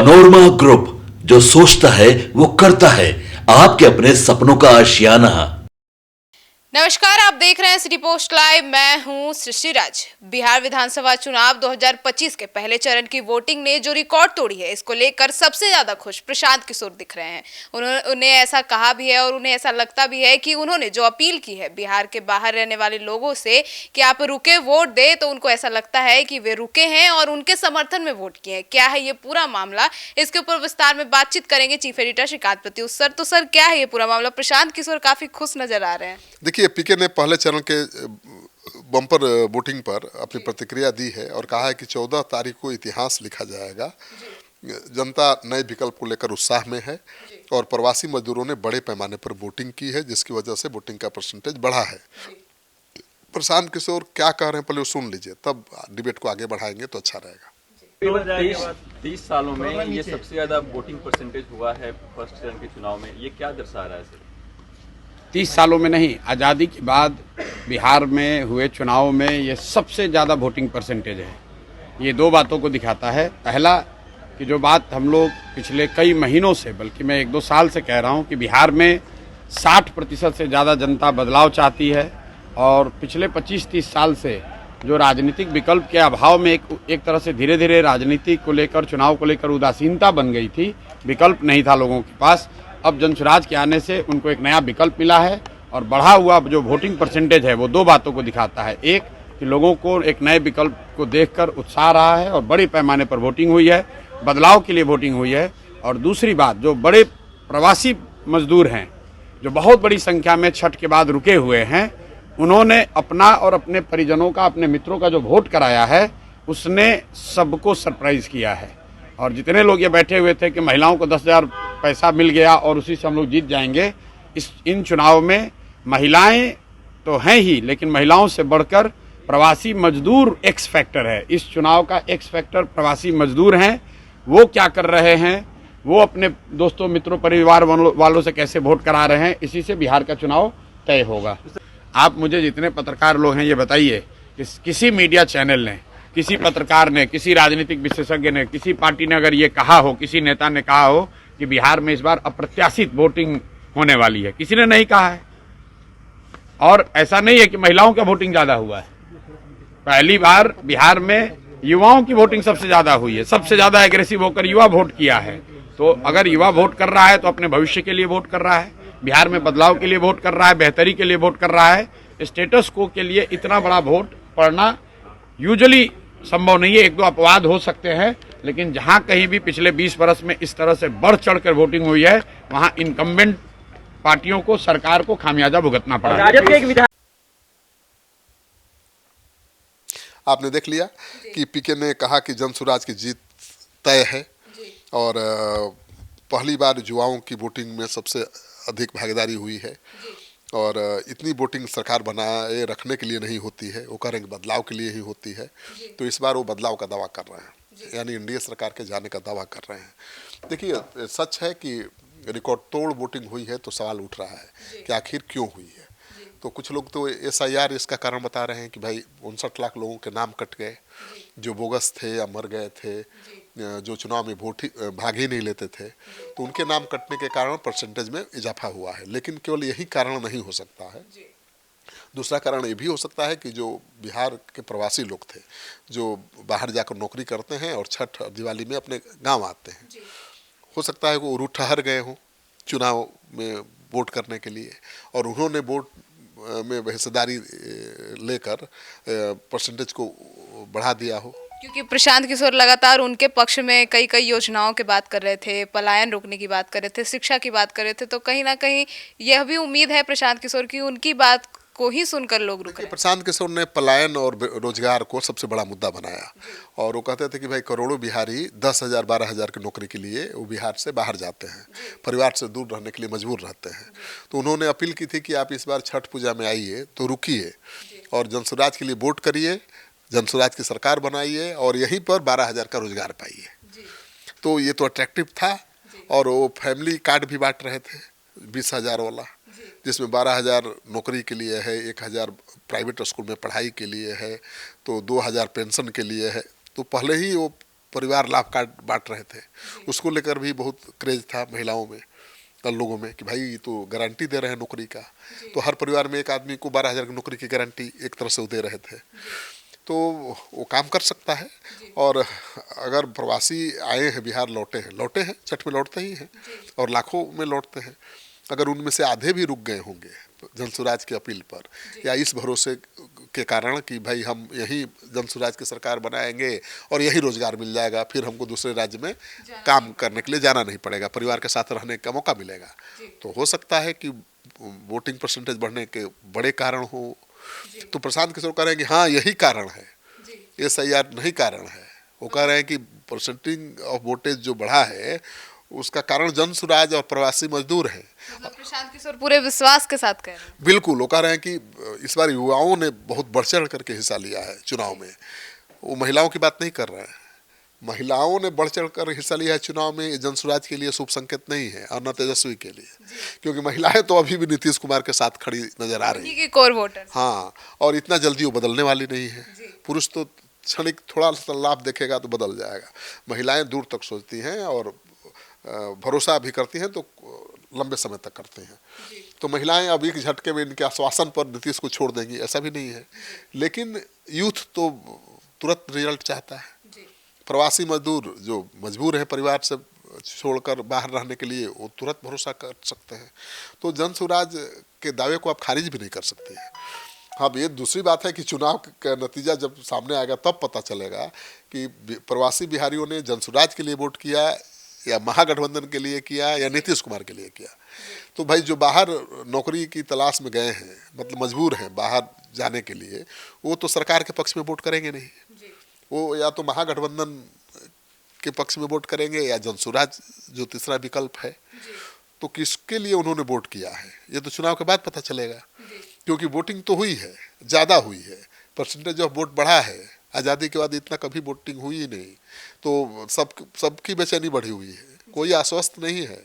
Panorama group, जो सोचता है वो करता है। आपके अपने सपनों का आशियाना। नमस्कार, आप देख रहे हैं सिटी पोस्ट लाइव। मैं हूं सृष्टि राज। बिहार विधानसभा चुनाव 2025 के पहले चरण की वोटिंग ने जो रिकॉर्ड तोड़ी है, इसको लेकर सबसे ज्यादा खुश प्रशांत किशोर दिख रहे हैं। उन्हें ऐसा कहा भी है और उन्हें ऐसा लगता भी है कि उन्होंने जो अपील की है बिहार के बाहर रहने वाले लोगों से कि आप रुके वोट दे, तो उनको ऐसा लगता है कि वे रुके हैं और उनके समर्थन में वोट किए हैं। क्या है ये पूरा मामला, इसके ऊपर विस्तार में बातचीत करेंगे chief editor Shrikant Pratyush sir. तो सर, क्या है ये पूरा मामला? प्रशांत किशोर काफी खुश नजर आ रहे हैं। देखिए, पीके ने पहले चरण के बम्पर वोटिंग पर अपनी प्रतिक्रिया दी है और कहा है कि 14 तारीख को इतिहास लिखा जाएगा। जनता नए विकल्प को लेकर उत्साह में है और प्रवासी मजदूरों ने बड़े पैमाने पर वोटिंग की है, जिसकी वजह से वोटिंग का परसेंटेज बढ़ा है। प्रशांत किशोर क्या कह रहे हैं, पहले वो सुन लीजिए, तब डिबेट को आगे बढ़ाएंगे तो अच्छा रहेगा। 30 सालों में ये सबसे ज्यादा वोटिंग परसेंटेज हुआ है फर्स्ट चरण के चुनाव में, ये क्या दर्शा रहा है सर? 30 सालों में नहीं, आज़ादी के बाद बिहार में हुए चुनाव में ये सबसे ज़्यादा वोटिंग परसेंटेज है। ये दो बातों को दिखाता है। पहला कि जो बात हम लोग पिछले कई महीनों से, बल्कि मैं 1-2 साल से कह रहा हूँ कि बिहार में 60% से ज़्यादा जनता बदलाव चाहती है और पिछले 25-30 साल से जो राजनीतिक विकल्प के अभाव में एक तरह से धीरे धीरे राजनीति को लेकर, चुनाव को लेकर उदासीनता बन गई थी, विकल्प नहीं था लोगों के पास। अब जनसुराज के आने से उनको एक नया विकल्प मिला है और बढ़ा हुआ जो वोटिंग परसेंटेज है वो दो बातों को दिखाता है। एक कि लोगों को एक नए विकल्प को देखकर उत्साह रहा है और बड़े पैमाने पर वोटिंग हुई है, बदलाव के लिए वोटिंग हुई है। और दूसरी बात, जो बड़े प्रवासी मजदूर हैं जो बहुत बड़ी संख्या में छठ के बाद रुके हुए हैं, उन्होंने अपना और अपने परिजनों का, अपने मित्रों का जो वोट कराया है, उसने सबको सरप्राइज किया है। और जितने लोग ये बैठे हुए थे कि महिलाओं को 10,000 पैसा मिल गया और उसी से हम लोग जीत जाएंगे, इन चुनाव में महिलाएं तो हैं ही, लेकिन महिलाओं से बढ़कर प्रवासी मजदूर एक्स फैक्टर है। इस चुनाव का एक्स फैक्टर प्रवासी मजदूर हैं। वो क्या कर रहे हैं, वो अपने दोस्तों, मित्रों, परिवार वालों से कैसे वोट करा रहे हैं, इसी से बिहार का चुनाव तय होगा। आप मुझे जितने पत्रकार लोग हैं ये बताइए कि किसी मीडिया चैनल ने, किसी पत्रकार ने, किसी राजनीतिक विशेषज्ञ ने, किसी पार्टी ने अगर ये कहा हो, किसी नेता ने कहा हो कि बिहार में इस बार अप्रत्याशित वोटिंग होने वाली है? किसी ने नहीं कहा है। और ऐसा नहीं है कि महिलाओं का वोटिंग ज्यादा हुआ है। पहली बार बिहार में युवाओं की वोटिंग सबसे ज्यादा हुई है। सबसे ज्यादा एग्रेसिव होकर युवा वोट किया है। तो अगर युवा वोट कर रहा है तो अपने भविष्य के लिए वोट कर रहा है, बिहार में बदलाव के लिए वोट कर रहा है, बेहतरी के लिए वोट कर रहा है। स्टेटस को के लिए इतना बड़ा वोट पड़ना यूजुअली संभव नहीं है। 1-2 अपवाद हो सकते हैं, लेकिन जहां कहीं भी पिछले 20 वर्ष में इस तरह से बढ़ चढ़कर वोटिंग हुई है, वहां इनकम्बेंट पार्टियों को, सरकार को खामियाजा भुगतना पड़ा। आपने देख लिया कि पीके ने कहा कि जनसुराज की जीत तय है और पहली बार युवाओं की वोटिंग में सबसे अधिक भागीदारी हुई है। और इतनी वोटिंग सरकार बनाए रखने के लिए नहीं होती है, वो करेंगे बदलाव के लिए ही होती है। तो इस बार वो बदलाव का दावा कर रहे हैं, यानी एनडीए सरकार के जाने का दावा कर रहे हैं। देखिए, सच है कि रिकॉर्ड तोड़ वोटिंग हुई है, तो सवाल उठ रहा है कि आखिर क्यों हुई है। तो कुछ लोग तो SIR इसका कारण बता रहे हैं कि भाई 59 लाख लोगों के नाम कट गए, जो बोगस थे या मर गए थे, जो चुनाव में भाग ही नहीं लेते थे, तो उनके नाम कटने के कारण परसेंटेज में इजाफा हुआ है। लेकिन केवल यही कारण नहीं हो सकता है। दूसरा कारण ये भी हो सकता है कि जो बिहार के प्रवासी लोग थे, जो बाहर जाकर नौकरी करते हैं और छठ और दिवाली में अपने गांव आते हैं, हो सकता है वो रूट ठहर गए हों चुनाव में वोट करने के लिए, और उन्होंने वोट में हिस्सेदारी लेकर परसेंटेज को बढ़ा दिया हो। क्योंकि प्रशांत किशोर लगातार उनके पक्ष में कई योजनाओं की बात कर रहे थे, पलायन रोकने की बात कर रहे थे, शिक्षा की बात कर रहे थे। तो कहीं ना कहीं यह भी उम्मीद है प्रशांत किशोर की, उनकी बात को ही सुनकर लोग रुके। प्रशांत किशोर ने पलायन और रोजगार को सबसे बड़ा मुद्दा बनाया और वो कहते थे कि भाई करोड़ों बिहारी 10,000 12,000 की नौकरी के लिए वो बिहार से बाहर जाते हैं, परिवार से दूर रहने के लिए मजबूर रहते हैं। तो उन्होंने अपील की थी कि आप इस बार छठ पूजा में आइए तो रुकिए और जनसुराज के लिए वोट करिए, जनसुराज की सरकार बनाइए और यहीं पर 12,000 का रोजगार पाइए। तो ये तो अट्रैक्टिव था। और वो फैमिली कार्ड भी बांट रहे थे 20,000 वाला, जिसमें 12,000 नौकरी के लिए है, 1,000 प्राइवेट स्कूल में पढ़ाई के लिए है, तो 2,000 पेंशन के लिए है। तो पहले ही वो परिवार लाभ कार्ड बांट रहे थे, उसको लेकर भी बहुत क्रेज था महिलाओं में और लोगों में कि भाई तो गारंटी दे रहे हैं नौकरी का। तो हर परिवार में एक आदमी को 12,000 की नौकरी की गारंटी एक तरह से वो दे रहे थे। तो वो काम कर सकता है। और अगर प्रवासी आए हैं बिहार, लौटे हैं, छठ में लौटते ही हैं और लाखों में लौटते हैं। अगर उनमें से आधे भी रुक गए होंगे जनसुराज की अपील पर या इस भरोसे के कारण कि भाई हम यही जनसुराज की सरकार बनाएंगे और यही रोजगार मिल जाएगा, फिर हमको दूसरे राज्य में काम करने के लिए जाना नहीं पड़ेगा, परिवार के साथ रहने का मौका मिलेगा, तो हो सकता है कि वोटिंग परसेंटेज बढ़ने के बड़े कारण हो। तो प्रशांत किशोर कह रहे हैं कि हाँ यही कारण है, SIR नहीं कारण है। वो कह रहे हैं कि परसेंटिंग ऑफ वोटेज जो बढ़ा है उसका कारण जनसुराज और प्रवासी मजदूर हैं। मतलब प्रशांत किशोर पूरे विश्वास के साथ कह रहे हैं। बिल्कुल, वो कह रहे हैं कि इस बार युवाओं ने बहुत बढ़ चढ़ करके हिस्सा लिया है चुनाव में। वो महिलाओं की बात नहीं कर रहे हैं, महिलाओं ने बढ़ चढ़ कर हिस्सा लिया है चुनाव में। जनसुराज के लिए शुभ संकेत नहीं है और न तेजस्वी के लिए, क्योंकि महिलाएं तो अभी भी नीतीश कुमार के साथ खड़ी नजर आ रही है। Core voter. हाँ, और इतना जल्दी वो बदलने वाली नहीं है। पुरुष तो क्षणिक थोड़ा सा लाभ देखेगा तो बदल जाएगा, महिलाएं दूर तक सोचती हैं और भरोसा भी करती हैं तो लंबे समय तक करते हैं। तो महिलाएं अब एक झटके में इनके आश्वासन पर नीतीश को छोड़ देंगी ऐसा भी नहीं है। लेकिन यूथ तो तुरंत रिजल्ट चाहता है। प्रवासी मजदूर जो मजबूर है परिवार से छोड़कर बाहर रहने के लिए, वो तुरंत भरोसा कर सकते हैं। तो जनसुराज के दावे को आप खारिज भी नहीं कर सकते हैं। हाँ, ये दूसरी बात है कि चुनाव का नतीजा जब सामने आएगा तब पता चलेगा कि प्रवासी बिहारियों ने जनसुराज के लिए वोट किया या महागठबंधन के लिए किया या नीतीश कुमार के लिए किया। तो भाई जो बाहर नौकरी की तलाश में गए हैं, मतलब मजबूर हैं बाहर जाने के लिए, वो तो सरकार के पक्ष में वोट करेंगे नहीं। वो या तो महागठबंधन के पक्ष में वोट करेंगे या जनसुराज जो तीसरा विकल्प है। तो किसके लिए उन्होंने वोट किया है ये तो चुनाव के बाद पता चलेगा, क्योंकि वोटिंग तो हुई है, ज़्यादा हुई है, परसेंटेज ऑफ वोट बढ़ा है। आज़ादी के बाद इतना कभी वोटिंग हुई ही नहीं। तो सबकी बेचैनी बढ़ी हुई है, कोई आश्वस्त नहीं है।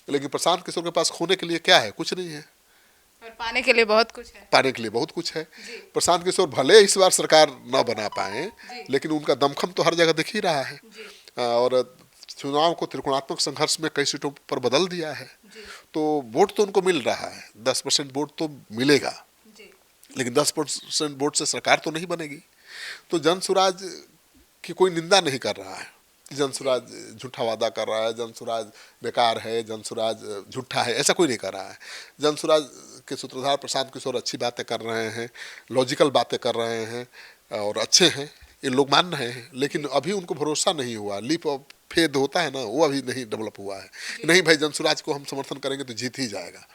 लेकिन प्रशांत किशोर के पास खोने के लिए क्या है? कुछ नहीं है, और पाने के लिए बहुत कुछ है। पाने के लिए बहुत कुछ है। प्रशांत किशोर भले इस बार सरकार न बना पाए, लेकिन उनका दमखम तो हर जगह दिख ही रहा है। और चुनाव को त्रिकोणात्मक संघर्ष में कई सीटों पर बदल दिया है। तो वोट तो उनको मिल रहा है, 10% वोट तो मिलेगा, लेकिन 10% वोट से सरकार तो नहीं बनेगी। तो जनसुराज की कोई निंदा नहीं कर रहा है कि जनसुराज झूठा वादा कर रहा है, जनसुराज बेकार है, जनसुराज झूठा है, ऐसा कोई नहीं कर रहा है। जनसुराज के सूत्रधार प्रशांत किशोर अच्छी बातें कर रहे हैं, लॉजिकल बातें कर रहे हैं और अच्छे हैं, ये लोग मान रहे हैं। लेकिन अभी उनको भरोसा नहीं हुआ, लीप ऑफ फेथ होता है ना, वो अभी नहीं डेवलप हुआ है। नहीं भाई, जनसुराज को हम समर्थन करेंगे तो जीत ही जाएगा,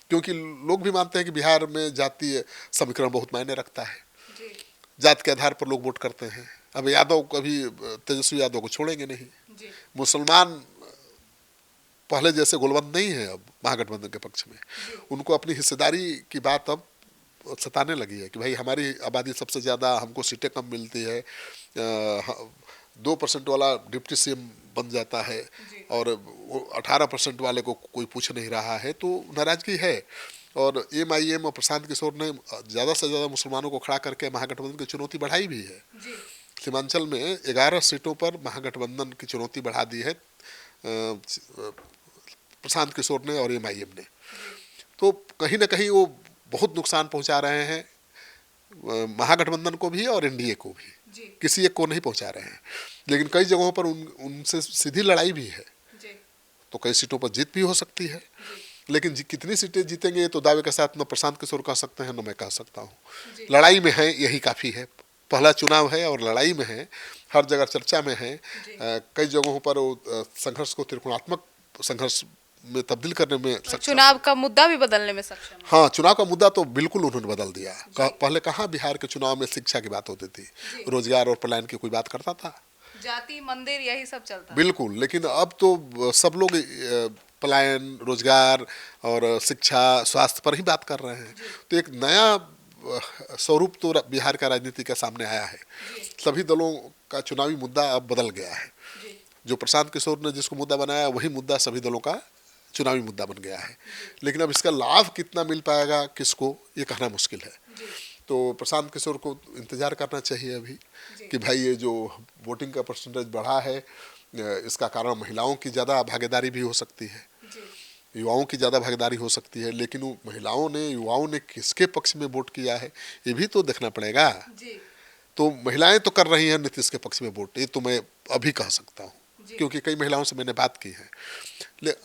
क्योंकि लोग भी मानते हैं कि बिहार में जातीय समीकरण बहुत मायने रखता है। जात के आधार पर लोग वोट करते हैं। अब यादव कभी तेजस्वी यादव को छोड़ेंगे नहीं। मुसलमान पहले जैसे गोलबंद नहीं है अब महागठबंधन के पक्ष में। उनको अपनी हिस्सेदारी की बात अब सताने लगी है कि भाई हमारी आबादी सबसे ज़्यादा, हमको सीटें कम मिलती है, 2% वाला डिप्टी CM बन जाता है और 18% वाले को कोई पूछ नहीं रहा है, तो नाराजगी है। और MIM और प्रशांत किशोर ने ज़्यादा से ज़्यादा मुसलमानों को खड़ा करके महागठबंधन की चुनौती बढ़ाई भी है। सीमांचल में 11 सीटों पर महागठबंधन की चुनौती बढ़ा दी है प्रशांत किशोर ने और MIM ने। तो कहीं ना कहीं वो बहुत नुकसान पहुंचा रहे हैं महागठबंधन को भी और NDA को भी, किसी एक को नहीं पहुंचा रहे हैं। लेकिन कई जगहों पर उनसे सीधी लड़ाई भी है, तो कई सीटों पर जीत भी हो सकती है। लेकिन कितनी सीटें जीतेंगे ये तो दावे के साथ न प्रशांत किशोर कह सकते हैं न मैं कह सकता हूँ। लड़ाई में है, यही काफ़ी है। पहला चुनाव है और लड़ाई में है, हर जगह चर्चा में है। कई जगहों पर वो संघर्ष को त्रिकोणात्मक संघर्ष में तब्दील करने में तो चुनाव का मुद्दा भी बदलने में सक्षम है। हाँ, चुनाव का मुद्दा तो बिल्कुल उन्होंने बदल दिया। पहले कहाँ बिहार के चुनाव में शिक्षा की बात होती थी, रोजगार और पलायन की कोई बात करता था? जाति, मंदिर, यही सब चलता। बिल्कुल, लेकिन अब तो सब लोग पलायन, रोजगार और शिक्षा, स्वास्थ्य पर ही बात कर रहे हैं। तो एक नया स्वरूप तो बिहार का राजनीति के सामने आया है। सभी दलों का चुनावी मुद्दा अब बदल गया है। जो प्रशांत किशोर ने जिसको मुद्दा बनाया वही मुद्दा सभी दलों का चुनावी मुद्दा बन गया है। लेकिन अब इसका लाभ कितना मिल पाएगा किसको, ये कहना मुश्किल है। तो प्रशांत किशोर को इंतजार करना चाहिए अभी कि भाई ये जो वोटिंग का परसेंटेज बढ़ा है इसका कारण महिलाओं की ज़्यादा भागीदारी भी हो सकती है, युवाओं की ज़्यादा भागीदारी हो सकती है, लेकिन वो महिलाओं ने युवाओं ने किसके पक्ष में वोट किया है ये भी तो देखना पड़ेगा। तो महिलाएं तो कर रही हैं नीतीश के पक्ष में वोट, ये तो मैं अभी कह सकता हूँ क्योंकि कई महिलाओं से मैंने बात की है।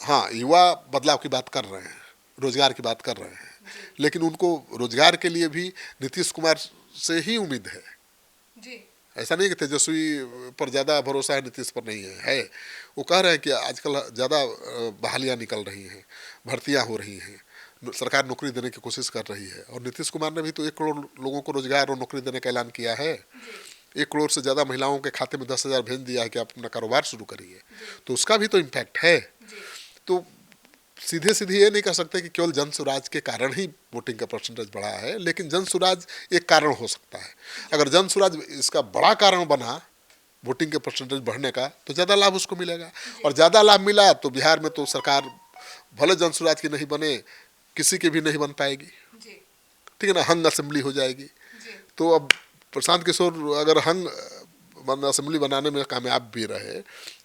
हाँ, युवा बदलाव की बात कर रहे हैं, रोजगार की बात कर रहे हैं, लेकिन उनको रोजगार के लिए भी नीतीश कुमार से ही उम्मीद है। ऐसा नहीं कि तेजस्वी पर ज़्यादा भरोसा है, नीतीश पर नहीं है। वो कह रहे हैं कि आजकल ज़्यादा बहालियाँ निकल रही हैं, भर्तियाँ हो रही हैं, सरकार नौकरी देने की कोशिश कर रही है, और नीतीश कुमार ने भी तो 1 करोड़ लोगों को रोजगार और नौकरी देने का ऐलान किया है। 1 करोड़ से ज़्यादा महिलाओं के खाते में 10,000 भेज दिया है कि आप अपना कारोबार शुरू करिए, तो उसका भी तो इम्पैक्ट है। तो सीधे सीधे ये नहीं कह सकते कि केवल जन स्वराज के कारण ही वोटिंग का परसेंटेज बढ़ा है, लेकिन जन स्वराज एक कारण हो सकता है। अगर जन स्वराज इसका बड़ा कारण बना वोटिंग के परसेंटेज बढ़ने का, तो ज़्यादा लाभ उसको मिलेगा, और ज़्यादा लाभ मिला तो बिहार में तो सरकार भले जन स्वराज की नहीं बने, किसी की भी नहीं बन पाएगी, ठीक है ना, हंग असेंबली हो जाएगी। तो अब प्रशांत किशोर अगर हंग असेंबली बनाने में कामयाब भी रहे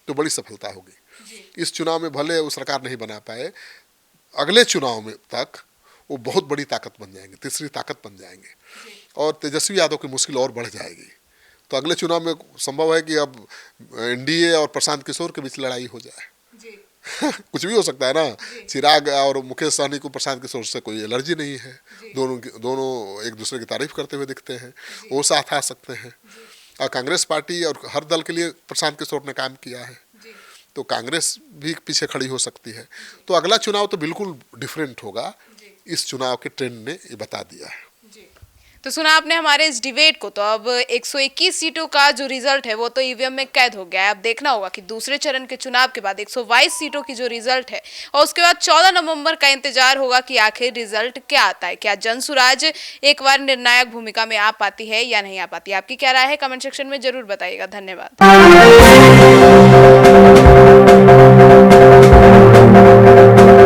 तो बड़ी सफलता होगी। इस चुनाव में भले वो सरकार नहीं बना पाए, अगले चुनाव में तक वो बहुत बड़ी ताकत बन जाएंगे, तीसरी ताकत बन जाएंगे, और तेजस्वी यादव की मुश्किल और बढ़ जाएगी। तो अगले चुनाव में संभव है कि अब एनडीए और प्रशांत किशोर के बीच लड़ाई हो जाए। कुछ भी हो सकता है ना। चिराग और मुकेश सहनी को प्रशांत किशोर से कोई एलर्जी नहीं है, दोनों एक दूसरे की तारीफ करते हुए दिखते हैं, वो साथ आ सकते हैं। और कांग्रेस पार्टी और हर दल के लिए प्रशांत किशोर ने काम किया है, तो कांग्रेस भी पीछे खड़ी हो सकती है। तो अगला चुनाव तो बिल्कुल डिफरेंट होगा, इस चुनाव के ट्रेंड ने ये बता दिया है। तो सुना आपने हमारे इस डिबेट को। तो अब 121 सीटों का जो रिजल्ट है वो तो ईवीएम में कैद हो गया है। अब देखना होगा कि दूसरे चरण के चुनाव के बाद 122 सीटों की जो रिजल्ट है, और उसके बाद 14 नवंबर का इंतजार होगा कि आखिर रिजल्ट क्या आता है। क्या जन स्वराज एक बार निर्णायक भूमिका में आ पाती है या नहीं आ पाती है? आपकी क्या राय है कमेंट सेक्शन में जरूर बताइएगा। धन्यवाद।